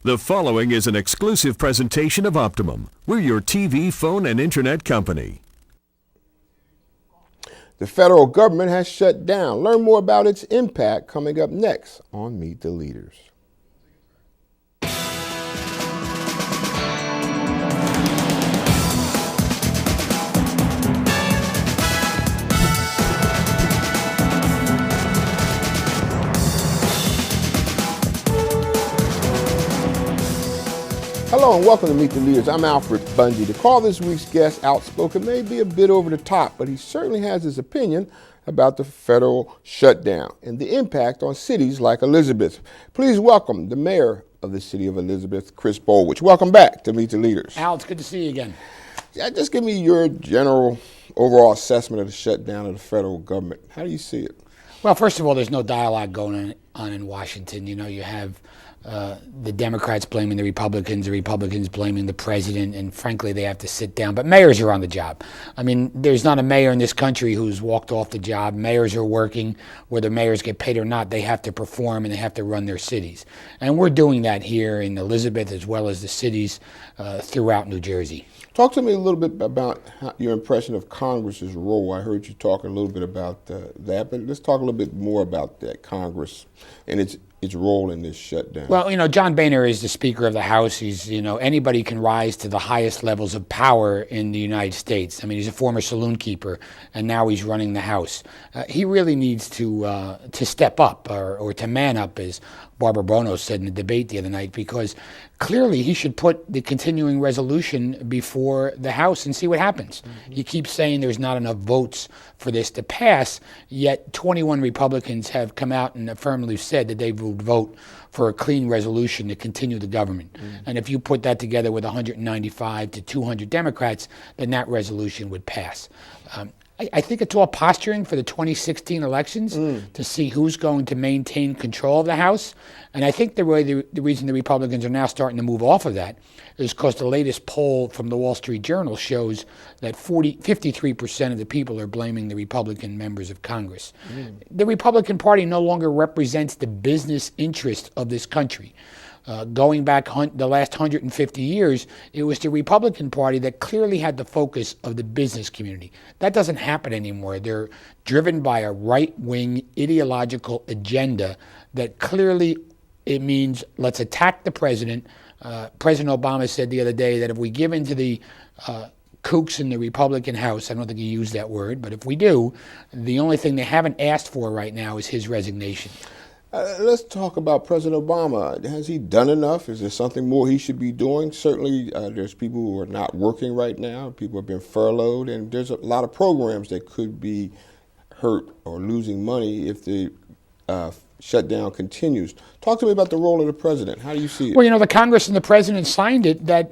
The following is an exclusive presentation of Optimum. We're your TV, phone, and internet company. The federal government has shut down. Learn more about its impact coming up next on Meet the Leaders. Hello and welcome to Meet the Leaders. I'm Alfred Bundy. To call this week's guest outspoken may be a bit over the top, but he certainly has his opinion about the federal shutdown and the impact on cities like Elizabeth. Please welcome the mayor of the city of Elizabeth, Chris Bollwage. Welcome back to Meet the Leaders. Al, it's good to see you again. Yeah, just give me your general overall assessment of the shutdown of the federal government. How do you see it? Well, first of all, there's no dialogue going on in Washington. You know, you have the Democrats blaming the Republicans blaming the president, and frankly, they have to sit down. But mayors are on the job. I mean, there's not a mayor in this country who's walked off the job. Mayors are working. Whether mayors get paid or not, they have to perform and they have to run their cities. And we're doing that here in Elizabeth as well as the cities throughout New Jersey. Talk to me a little bit about your impression of Congress's role. I heard you talk a little bit about that, but let's talk a little bit more about that, Congress and its role in this shutdown. Well, you know, John Boehner is the Speaker of the House. He's, you know, anybody can rise to the highest levels of power in the United States. I mean, he's a former saloon keeper, and now he's running the House. He really needs to step up or to man up, as Barbara Bono said in the debate the other night, because clearly he should put the continuing resolution before the House and see what happens. Mm-hmm. He keeps saying there's not enough votes for this to pass, yet 21 Republicans have come out and affirmatively said that they would vote for a clean resolution to continue the government. Mm-hmm. And if you put that together with 195 to 200 Democrats, then that resolution would pass. I think it's all posturing for the 2016 elections to see who's going to maintain control of the House. And I think the reason the Republicans are now starting to move off of that is because the latest poll from the Wall Street Journal shows that 53% of the people are blaming the Republican members of Congress. The Republican Party no longer represents the business interest of this country. Going back the last 150 years, it was the Republican Party that clearly had the focus of the business community. That doesn't happen anymore. They're driven by a right-wing ideological agenda that clearly it means let's attack the president. President Obama said the other day that if we give in to the kooks in the Republican House, I don't think he used that word, but if we do, the only thing they haven't asked for right now is his resignation. Let's talk about President Obama. Has he done enough? Is there something more he should be doing? Certainly, there's people who are not working right now. People have been furloughed, and there's a lot of programs that could be hurt or losing money if the shutdown continues. Talk to me about the role of the president. How do you see it? Well, you know, the Congress and the president signed it that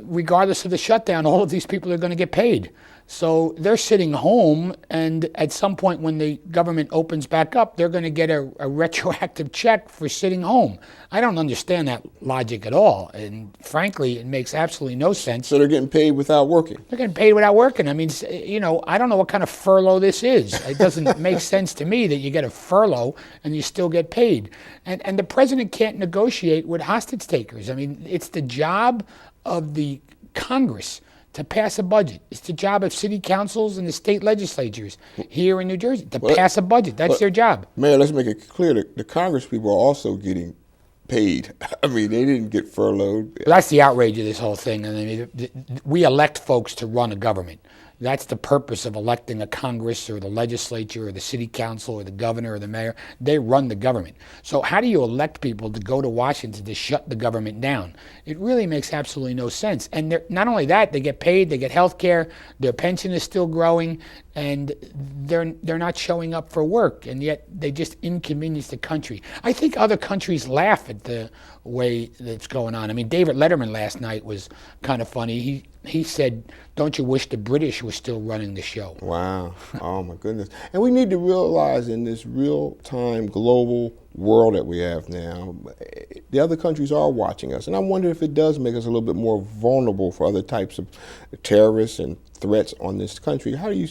regardless of the shutdown, all of these people are going to get paid. So they're sitting home, and at some point when the government opens back up, they're going to get a retroactive check for sitting home. I don't understand that logic at all, and frankly, it makes absolutely no sense. So they're getting paid without working? They're getting paid without working. I mean, you know, I don't know what kind of furlough this is. It doesn't make sense to me that you get a furlough and you still get paid. And the president can't negotiate with hostage takers. I mean, it's the job of the Congress to pass a budget. It's the job of city councils and the state legislatures here in New Jersey to pass a budget. That's their job. Mayor, let's make it clear that the Congress people are also getting paid. I mean, they didn't get furloughed. Well, that's the outrage of this whole thing. I mean, we elect folks to run a government. That's the purpose of electing a Congress or the legislature or the city council or the governor or the mayor. They run the government. So how do you elect people to go to Washington to shut the government down? It really makes absolutely no sense. And not only that, they get paid, they get health care, their pension is still growing, and they're not showing up for work, and yet they just inconvenience the country. I think other countries laugh at the way that's going on. I mean, David Letterman last night was kind of funny. He said, "Don't you wish the British were still running the show?" Wow. Oh, my goodness. And we need to realize in this real-time global world that we have now, the other countries are watching us. And I wonder if it does make us a little bit more vulnerable for other types of terrorists and threats on this country. What do you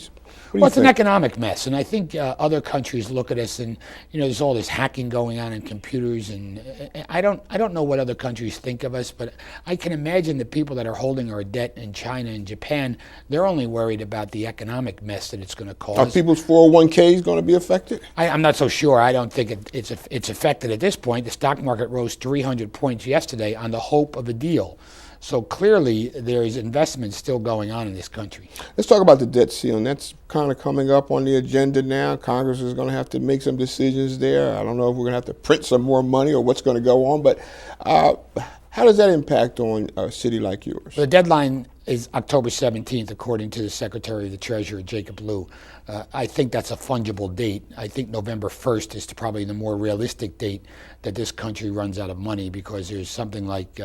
Well, it's an think? economic mess, and I think other countries look at us, and there's all this hacking going on in computers, and I don't know what other countries think of us, but I can imagine the people that are holding our debt in China and Japan, they're only worried about the economic mess that it's going to Are cause. people's 401ks going to be affected? I'm not so sure. I don't think it's affected at this point. The stock market rose 300 points yesterday on the hope of a deal. So clearly, there is investment still going on in this country. Let's talk about the debt ceiling. That's kind of coming up on the agenda now. Congress is going to have to make some decisions there. I don't know if we're going to have to print some more money or what's going to go on, but how does that impact on a city like yours? The deadline is October 17th, according to the Secretary of the Treasury, Jacob Lew. I think that's a fungible date. I think November 1st is probably the more realistic date that this country runs out of money, because there's something like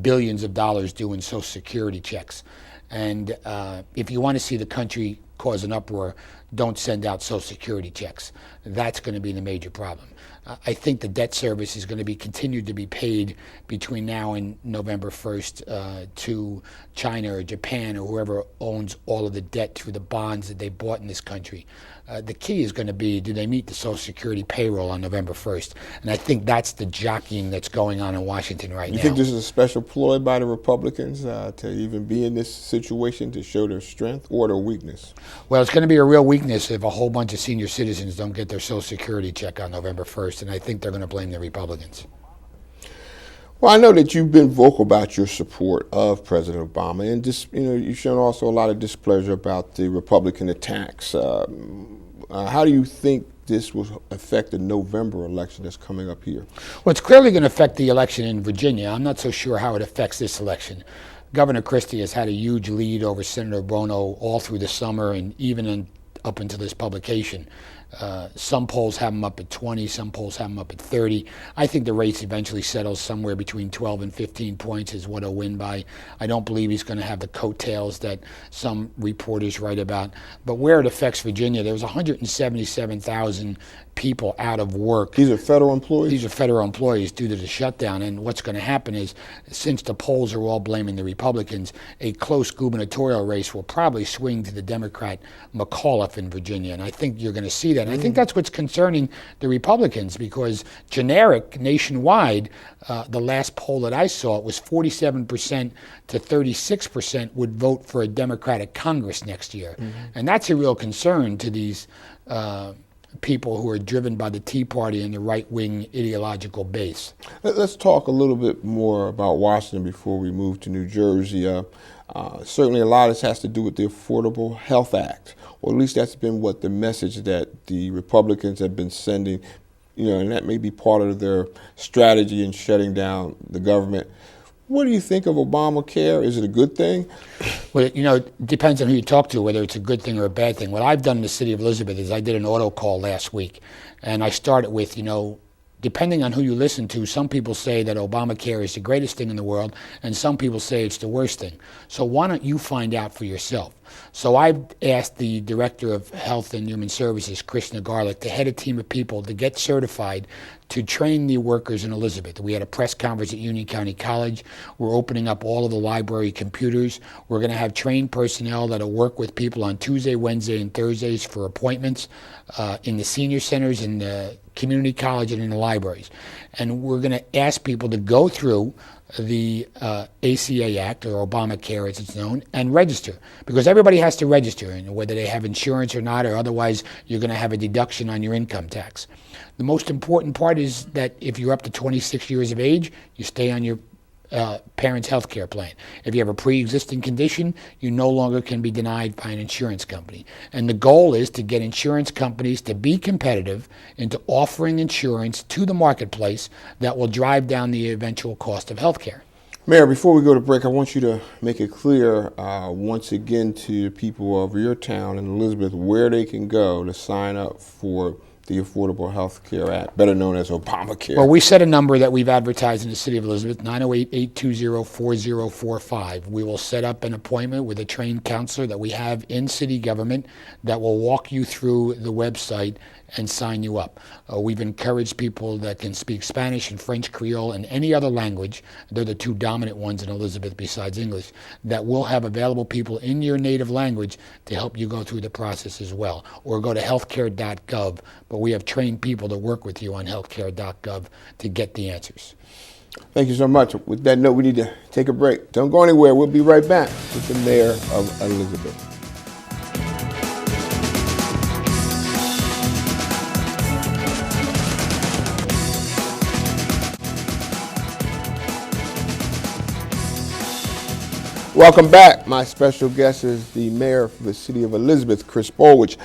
billions of dollars due in Social Security checks. And if you want to see the country cause an uproar, don't send out Social Security checks. That's going to be the major problem. I think the debt service is going to be continued to be paid between now and November 1st to China or Japan or whoever owns all of the debt through the bonds that they bought in this country. The key is going to be, do they meet the Social Security payroll on November 1st? And I think that's the jockeying that's going on in Washington right now. You think this is a special ploy by the Republicans to even be in this situation, to show their strength or their weakness? Well, it's going to be a real weakness if a whole bunch of senior citizens don't get their Social Security check on November 1st, and I think they're going to blame the Republicans. Well, I know that you've been vocal about your support of President Obama, and just you've shown also a lot of displeasure about the Republican attacks. How do you think this will affect the November election that's coming up here? Well, it's clearly going to affect the election in Virginia. I'm not so sure how it affects this election. Governor Christie has had a huge lead over Senator Bono all through the summer and even up until this publication. Some polls have him up at 20, some polls have him up at 30. I think the race eventually settles somewhere between 12 and 15 points is what he'll win by. I don't believe he's going to have the coattails that some reporters write about. But where it affects Virginia, there was 177,000 people out of work. These are federal employees? These are federal employees due to the shutdown. And what's going to happen is, since the polls are all blaming the Republicans, a close gubernatorial race will probably swing to the Democrat McAuliffe in Virginia. And I think you're going to see that. And I think that's what's concerning the Republicans, because generic, nationwide, the last poll that I saw, it was 47% to 36% would vote for a Democratic Congress next year. And that's a real concern to these people who are driven by the Tea Party and the right-wing ideological base. Let's talk a little bit more about Washington before we move to New Jersey. Certainly a lot of this has to do with the Affordable Health Act, or at least that's been what the message that the Republicans have been sending, and that may be part of their strategy in shutting down the government. What do you think of Obamacare? Is it a good thing? Well, it depends on who you talk to, whether it's a good thing or a bad thing. What I've done in the city of Elizabeth is I did an auto call last week, and I started with, depending on who you listen to, some people say that Obamacare is the greatest thing in the world, and some people say it's the worst thing. So why don't you find out for yourself? So I've asked the Director of Health and Human Services, Krishna Garlick, to head a team of people to get certified to train the workers in Elizabeth. We had a press conference at Union County College. We're opening up all of the library computers. We're going to have trained personnel that'll work with people on Tuesday, Wednesday, and Thursdays for appointments in the senior centers, in the community college, and in the libraries. And we're going to ask people to go through the ACA Act, or Obamacare as it's known, and register, because everybody has to register, and whether they have insurance or not, or otherwise you're going to have a deduction on your income tax. The most important part is that if you're up to 26 years of age, you stay on your parents' health care plan. If you have a pre-existing condition, you no longer can be denied by an insurance company. And the goal is to get insurance companies to be competitive into offering insurance to the marketplace that will drive down the eventual cost of health care. Mayor, before we go to break, I want you to make it clear once again to the people of your town in Elizabeth where they can go to sign up for the Affordable Health Care Act, better known as Obamacare. Well, we set a number that we've advertised in the city of Elizabeth, 908-820-4045. We will set up an appointment with a trained counselor that we have in city government that will walk you through the website and sign you up. We've encouraged people that can speak Spanish and French, Creole, and any other language. They're the two dominant ones in Elizabeth besides English, that will have available people in your native language to help you go through the process as well. Or go to healthcare.gov, but we have trained people to work with you on healthcare.gov to get the answers. Thank you so much. With that note, we need to take a break. Don't go anywhere. We'll be right back with the mayor of Elizabeth. Welcome back. My special guest is the mayor of the city of Elizabeth, Chris Bollwage.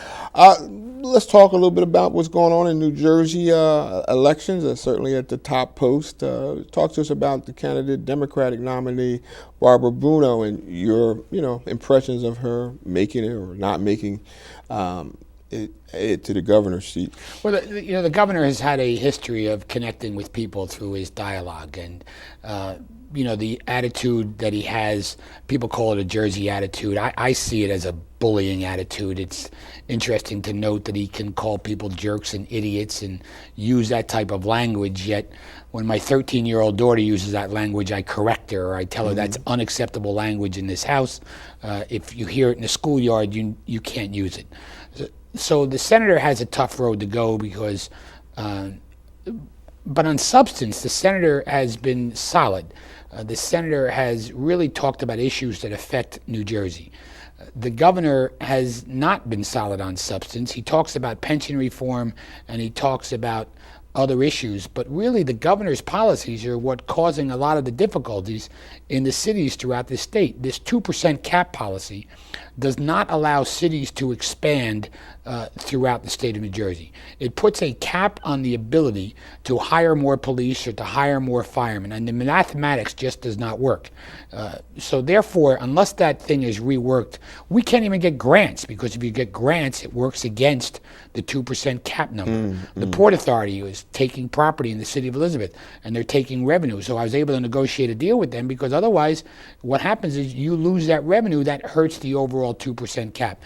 Let's talk a little bit about what's going on in New Jersey elections, certainly at the top post. Talk to us about the candidate, Democratic nominee, Barbara Bruno, and your, impressions of her making it or not making it to the governor's seat. Well, the governor has had a history of connecting with people through his dialogue, and the attitude that he has, people call it a Jersey attitude. I see it as a bullying attitude. It's interesting to note that he can call people jerks and idiots and use that type of language, yet when my 13-year-old daughter uses that language, I correct her, or I tell her that's unacceptable language in this house. If you hear it in the schoolyard, you can't use it. So the senator has a tough road to go because, but on substance, the senator has been solid. The senator has really talked about issues that affect New Jersey. The governor has not been solid on substance. He talks about pension reform and he talks about other issues, but really the governor's policies are what causing a lot of the difficulties in the cities throughout the state. This 2% cap policy does not allow cities to expand throughout the state of New Jersey. It puts a cap on the ability to hire more police or to hire more firemen, and the mathematics just does not work. So therefore, unless that thing is reworked, we can't even get grants, because if you get grants, it works against the 2% cap number. The Port Authority is taking property in the city of Elizabeth, and they're taking revenue. So I was able to negotiate a deal with them, because otherwise what happens is you lose that revenue. That hurts the overall 2% cap.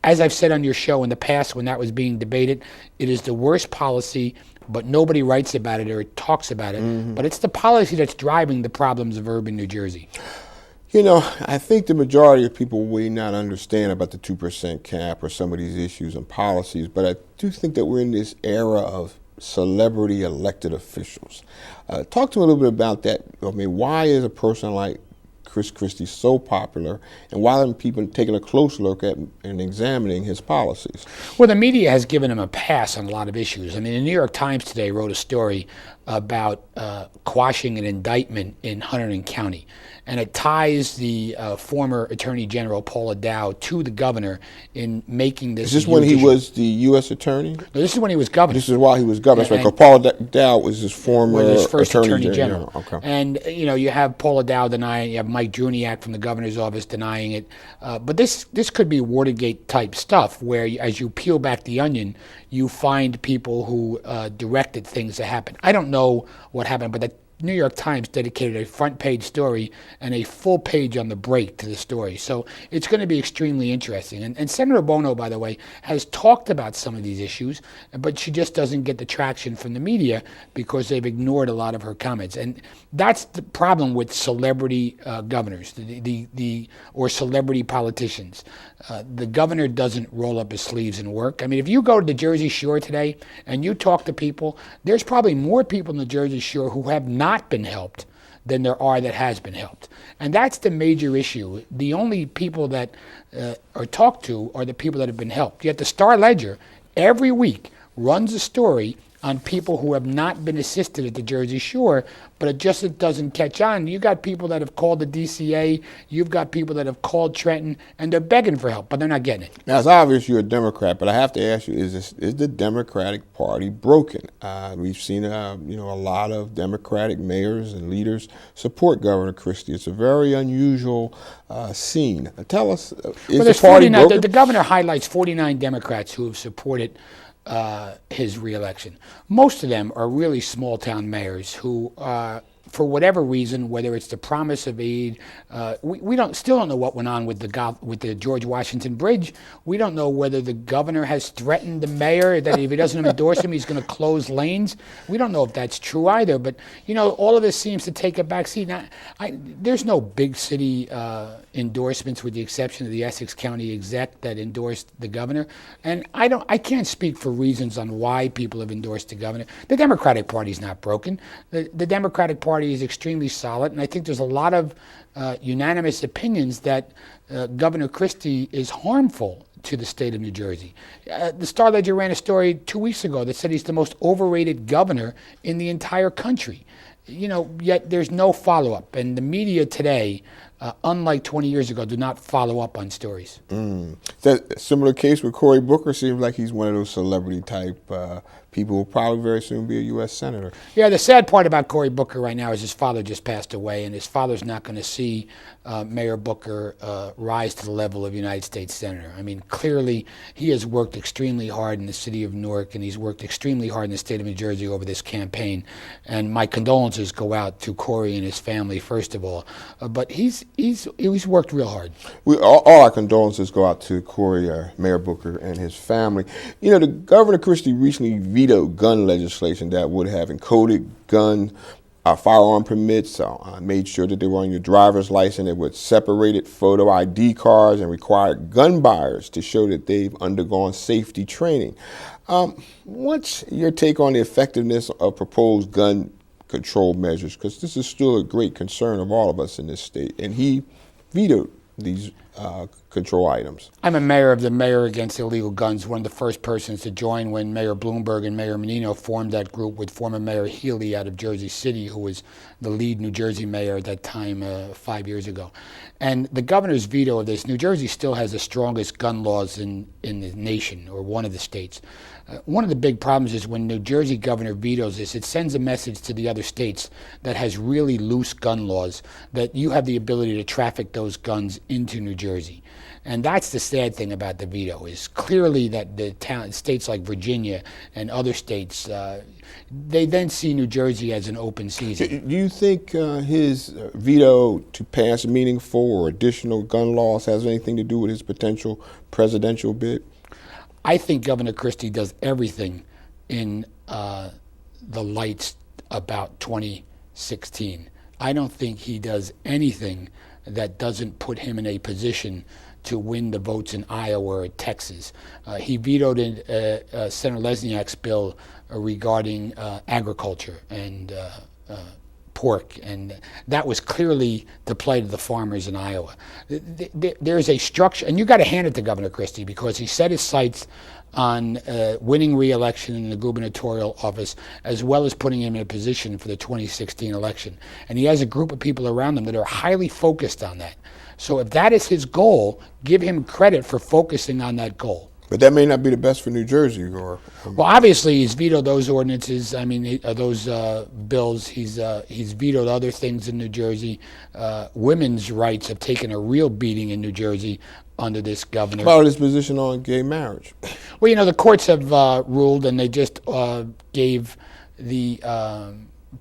As I've said on your show in the past when that was being debated, it is the worst policy, but nobody writes about it or talks about it. But it's the policy that's driving the problems of urban New Jersey. I think the majority of people may not understand about the 2% cap or some of these issues and policies, but I do think that we're in this era of celebrity elected officials. Talk to me a little bit about that. I mean, why is a person like Chris Christie so popular, and why are people taking a close look at and examining his policies? Well, the media has given him a pass on a lot of issues. I mean, the New York Times today wrote a story about quashing an indictment in Hunterdon County, and it ties the former Attorney General Paula Dow to the governor in making this. Is this when he was the U.S. Attorney? No, this is when he was governor. This is while he was governor. That's right. Because Paula Dow was his former first Attorney General. Okay. And you have Paula Dow denying it. You have Mike Juniak from the governor's office denying it. But this could be Watergate type stuff, where as you peel back the onion, you find people who directed things that happened. I don't know what happened, but the New York Times dedicated a front page story and a full page on the break to the story. So it's going to be extremely interesting. And Senator Bono, by the way, has talked about some of these issues, but she just doesn't get the traction from the media because they've ignored a lot of her comments. And that's the problem with celebrity governors or celebrity politicians. The governor doesn't roll up his sleeves and work. I mean, if you go to the Jersey Shore today and you talk to people, there's probably more people in the Jersey Shore who have not been helped than there are that has been helped. And that's the major issue. The only people that are talked to are the people that have been helped. Yet the Star-Ledger every week runs a story on people who have not been assisted at the Jersey Shore, but it doesn't catch on. You got people that have called the DCA, you've got people that have called Trenton, and they're begging for help, but they're not getting it. Now, it's obvious you're a Democrat, but I have to ask you, is the Democratic Party broken? We've seen a lot of Democratic mayors and leaders support Governor Christie. It's a very unusual scene. Tell us, is the party broken? The governor highlights 49 Democrats who have supported his reelection. Most of them are really small-town mayors who for whatever reason, whether it's the promise of aid, we still don't know what went on with the George Washington Bridge. We don't know whether the governor has threatened the mayor that if he doesn't endorse him, he's going to close lanes. We don't know if that's true either. But all of this seems to take a back seat. Now, there's no big city endorsements, with the exception of the Essex County exec that endorsed the governor. And I can't speak for reasons on why people have endorsed the governor. The Democratic Party is not broken. The Democratic Party is extremely solid, and I think there's a lot of unanimous opinions that Governor Christie is harmful to the state of New Jersey. The Star-Ledger ran a story 2 weeks ago that said he's the most overrated governor in the entire country. Yet there's no follow-up, and the media today, unlike 20 years ago, do not follow up on stories. That similar case with Cory Booker. Seems like he's one of those celebrity type people who will probably very soon be a U.S. senator. Yeah, the sad part about Cory Booker right now is his father just passed away, and his father's not going to see Mayor Booker rise to the level of United States Senator. I mean, clearly he has worked extremely hard in the city of Newark, and he's worked extremely hard in the state of New Jersey over this campaign. And my condolences go out to Cory and his family, first of all. But he's worked real hard. All our condolences go out to Cory, Mayor Booker, and his family. The Governor Christie recently vetoed gun legislation that would have encoded firearm permits, made sure that they were on your driver's license. It would separated photo ID cards and required gun buyers to show that they've undergone safety training. What's your take on the effectiveness of proposed gun control measures? Because this is still a great concern of all of us in this state, and he vetoed these control items. I'm a mayor of the Mayor Against Illegal Guns, one of the first persons to join when Mayor Bloomberg and Mayor Menino formed that group with former Mayor Healy out of Jersey City, who was the lead New Jersey mayor at that time 5 years ago. And the governor's veto of this, New Jersey still has the strongest gun laws in the nation, or one of the states. One of the big problems is when New Jersey governor vetoes this, it sends a message to the other states that has really loose gun laws, that you have the ability to traffic those guns into New Jersey. And that's the sad thing about the veto, is clearly that the states like Virginia and other states, they then see New Jersey as an open season. Do you think his veto to pass meaningful or additional gun laws has anything to do with his potential presidential bid? I think Governor Christie does everything in the lights about 2016. I don't think he does anything that doesn't put him in a position to win the votes in Iowa or Texas. He vetoed Senator Lesniak's bill regarding agriculture and pork, and that was clearly the plight of the farmers in Iowa. There's a structure, and you got to hand it to Governor Christie, because he set his sights on winning re-election in the gubernatorial office, as well as putting him in a position for the 2016 election. And he has a group of people around him that are highly focused on that. So if that is his goal, give him credit for focusing on that goal. But that may not be the best for New Jersey. Well, obviously, he's vetoed those ordinances. I mean, those bills. He's vetoed other things in New Jersey. Women's rights have taken a real beating in New Jersey under this governor. About his position on gay marriage? Well, the courts have ruled, and they just gave the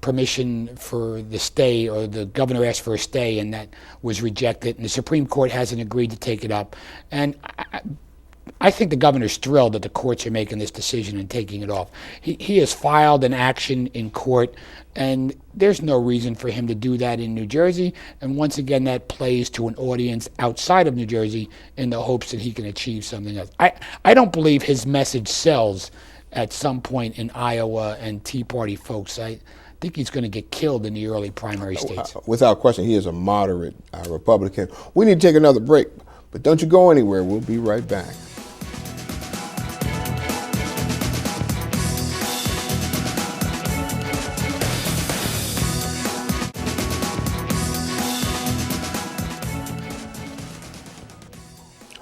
permission for the stay, or the governor asked for a stay, and that was rejected. And the Supreme Court hasn't agreed to take it up. And I think the governor's thrilled that the courts are making this decision and taking it off. He has filed an action in court, and there's no reason for him to do that in New Jersey. And once again, that plays to an audience outside of New Jersey in the hopes that he can achieve something else. I don't believe his message sells at some point in Iowa and Tea Party folks. I think he's going to get killed in the early primary states. Without question, he is a moderate Republican. We need to take another break, but don't you go anywhere. We'll be right back.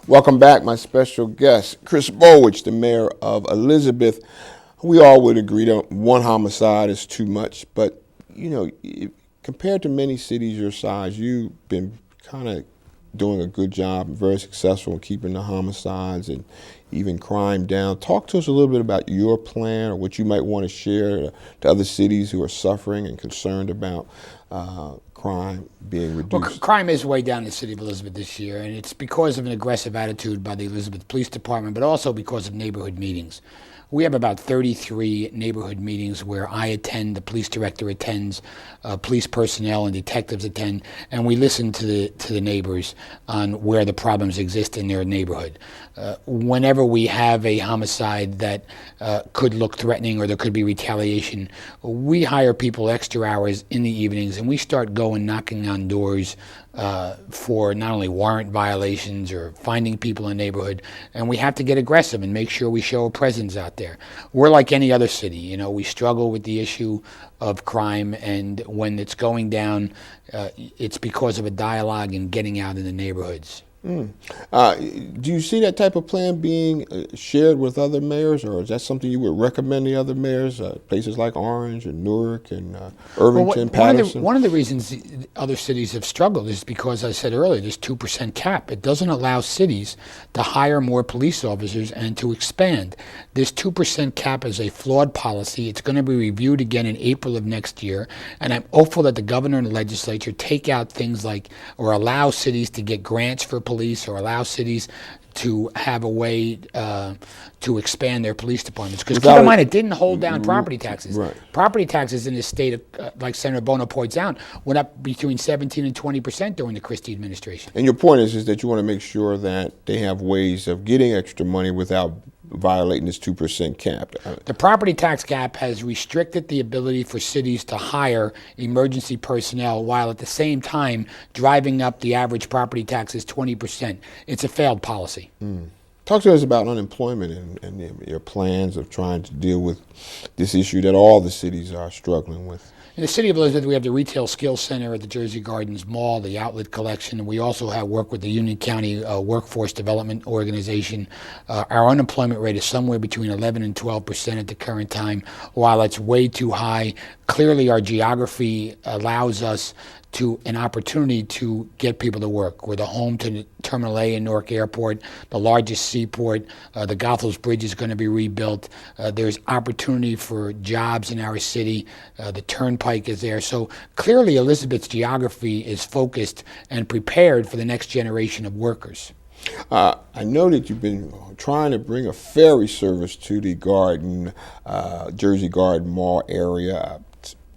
Welcome back, my special guest, Chris Bollwage, the mayor of Elizabeth. We all would agree that one homicide is too much, but compared to many cities your size, you've been kind of doing a good job, very successful in keeping the homicides and even crime down. Talk to us a little bit about your plan or what you might want to share to other cities who are suffering and concerned about crime being reduced. Well, crime is way down in the city of Elizabeth this year, and it's because of an aggressive attitude by the Elizabeth Police Department, but also because of neighborhood meetings. We have about 33 neighborhood meetings where I attend, the police director attends, police personnel and detectives attend, and we listen to the neighbors on where the problems exist in their neighborhood. Whenever we have a homicide that could look threatening or there could be retaliation, we hire people extra hours in the evenings, and we start going knocking on doors for not only warrant violations or finding people in the neighborhood, and we have to get aggressive and make sure we show a presence out there. We're like any other city, you know, we struggle with the issue of crime, and when it's going down, it's because of a dialogue and getting out in the neighborhoods. Do you see that type of plan being shared with other mayors, or is that something you would recommend the other mayors, places like Orange and Newark and Irvington, Patterson? One of the reasons other cities have struggled is because, as I said earlier, this 2% cap. It doesn't allow cities to hire more police officers and to expand. This 2% cap is a flawed policy. It's going to be reviewed again in April of next year, and I'm hopeful that the governor and the legislature take out things like, or allow cities to get grants for police, or allow cities to have a way to expand their police departments. Because keep in mind, it didn't hold down property taxes. Right. Property taxes in this state, like Senator Bono points out, went up between 17 and 20% during the Christie administration. And your point is that you want to make sure that they have ways of getting extra money without violating this 2% cap. The property tax cap has restricted the ability for cities to hire emergency personnel while at the same time driving up the average property taxes 20%. It's a failed policy. Talk to us about unemployment and your plans of trying to deal with this issue that all the cities are struggling with. In the city of Elizabeth, we have the Retail Skills Center at the Jersey Gardens Mall, the Outlet Collection, and we also have work with the Union County Workforce Development Organization. Our unemployment rate is somewhere between 11 and 12% at the current time. While it's way too high, clearly our geography allows us an opportunity to get people to work. We're the home to Terminal A in Newark Airport, the largest seaport. The Goethals Bridge is going to be rebuilt. There's opportunity for jobs in our city. The Turnpike is there. So clearly Elizabeth's geography is focused and prepared for the next generation of workers. I know that you've been trying to bring a ferry service to the Jersey Garden Mall area.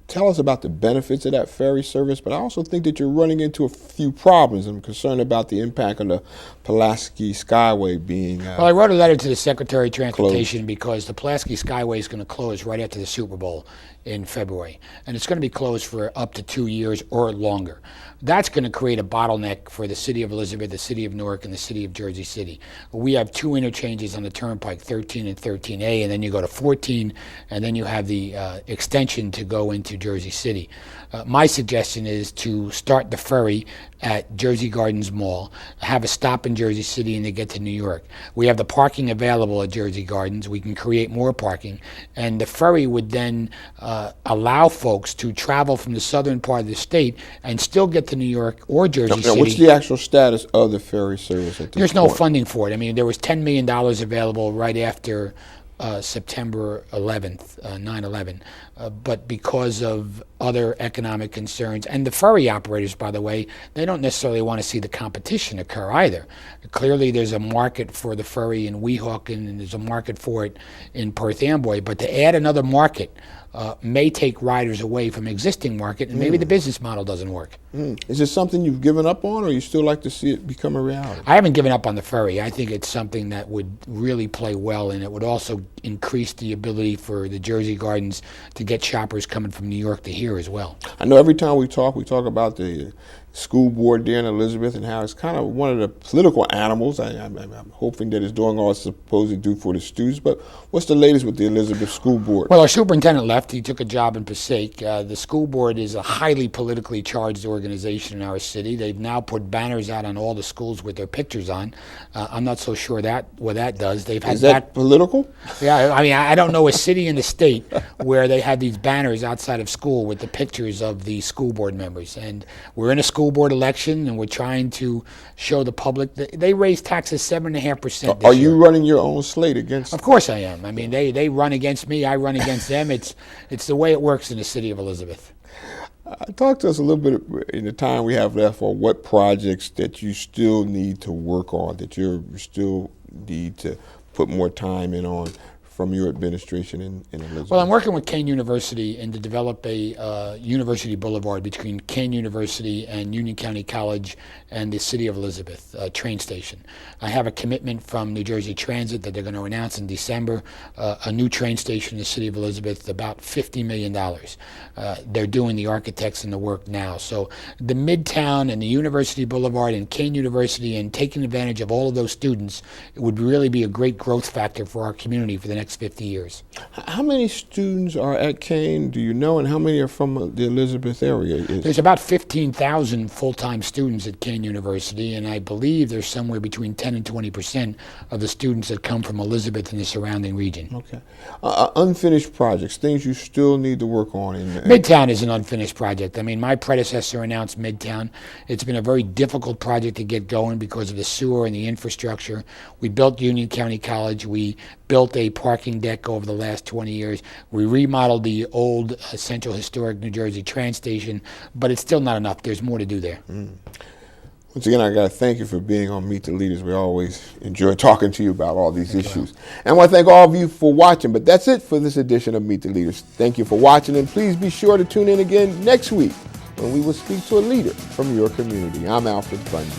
Tell us about the benefits of that ferry service, but I also think that you're running into a few problems. I'm concerned about the impact of the Pulaski Skyway being Well, I wrote a letter to the Secretary of Transportation closed. Because the Pulaski Skyway is going to close right after the Super Bowl in February, and it's going to be closed for up to 2 years or longer. That's going to create a bottleneck for the city of Elizabeth, the city of Newark, and the city of Jersey City. We have two interchanges on the Turnpike, 13 and 13A, and then you go to 14, and then you have the extension to go into Jersey City. My suggestion is to start the ferry at Jersey Gardens Mall, have a stop in Jersey City, and then get to New York. We have the parking available at Jersey Gardens. We can create more parking, and the ferry would then allow folks to travel from the southern part of the state and still get to New York or Jersey City. What's the actual status of the ferry service at this There's point? no funding for it. I mean, there was $10 million available right after September 11th, 9/11. But because of other economic concerns, and the ferry operators, by the way, they don't necessarily want to see the competition occur either. Clearly, there's a market for the ferry in Weehawken, and there's a market for it in Perth Amboy. But to add another market may take riders away from existing market, and maybe the business model doesn't work. Is this something you've given up on, or you still like to see it become a reality? I haven't given up on the ferry. I think it's something that would really play well, and it would also increase the ability for the Jersey Gardens to get shoppers coming from New York to here as well. I know every time we talk about the school board there in Elizabeth and how it's kind of one of the political animals. I'm hoping that it's doing all it's supposed to do for the students, but what's the latest with the Elizabeth School Board? Well, our superintendent left. He took a job in Passaic. The school board is a highly politically charged organization in our city. They've now put banners out on all the schools with their pictures on. I'm not so sure what that does. They've had Is that political? Yeah, I mean, I don't know a city in the state where they had these banners outside of school with the pictures of the school board members. And we're in a school school board election, and we're trying to show the public that they raised taxes 7.5%. Are you running your own slate against? Of course I am. I mean, they run against me, I run against them. It's the way it works in the city of Elizabeth. Talk to us a little bit in the time we have left on what projects that you still need to work on, that you still need to put more time in on from your administration in Elizabeth. Well, I'm working with Kane University and to develop a University Boulevard between Kane University and Union County College and the city of Elizabeth train station. I have a commitment from New Jersey Transit that they're going to announce in December a new train station in the city of Elizabeth, about $50 million. They're doing the architects and the work now. So the Midtown and the University Boulevard and Kane University and taking advantage of all of those students, it would really be a great growth factor for our community for the next 50 years. How many students are at Kane, do you know, and how many are from the Elizabeth area? There's about 15,000 full-time students at Kane University, and I believe there's somewhere between 10 and 20% of the students that come from Elizabeth and the surrounding region. Okay. Unfinished projects, things you still need to work on. Midtown is an unfinished project. I mean, my predecessor announced Midtown. It's been a very difficult project to get going because of the sewer and the infrastructure. We built Union County College. We built a parking deck over the last 20 years. We remodeled the old Central Historic New Jersey train station, but it's still not enough. There's more to do there. Once again, I got to thank you for being on Meet the Leaders. We always enjoy talking to you about all these issues. And I want to thank all of you for watching. But that's it for this edition of Meet the Leaders. Thank you for watching, and please be sure to tune in again next week when we will speak to a leader from your community. I'm Alfred Bundy.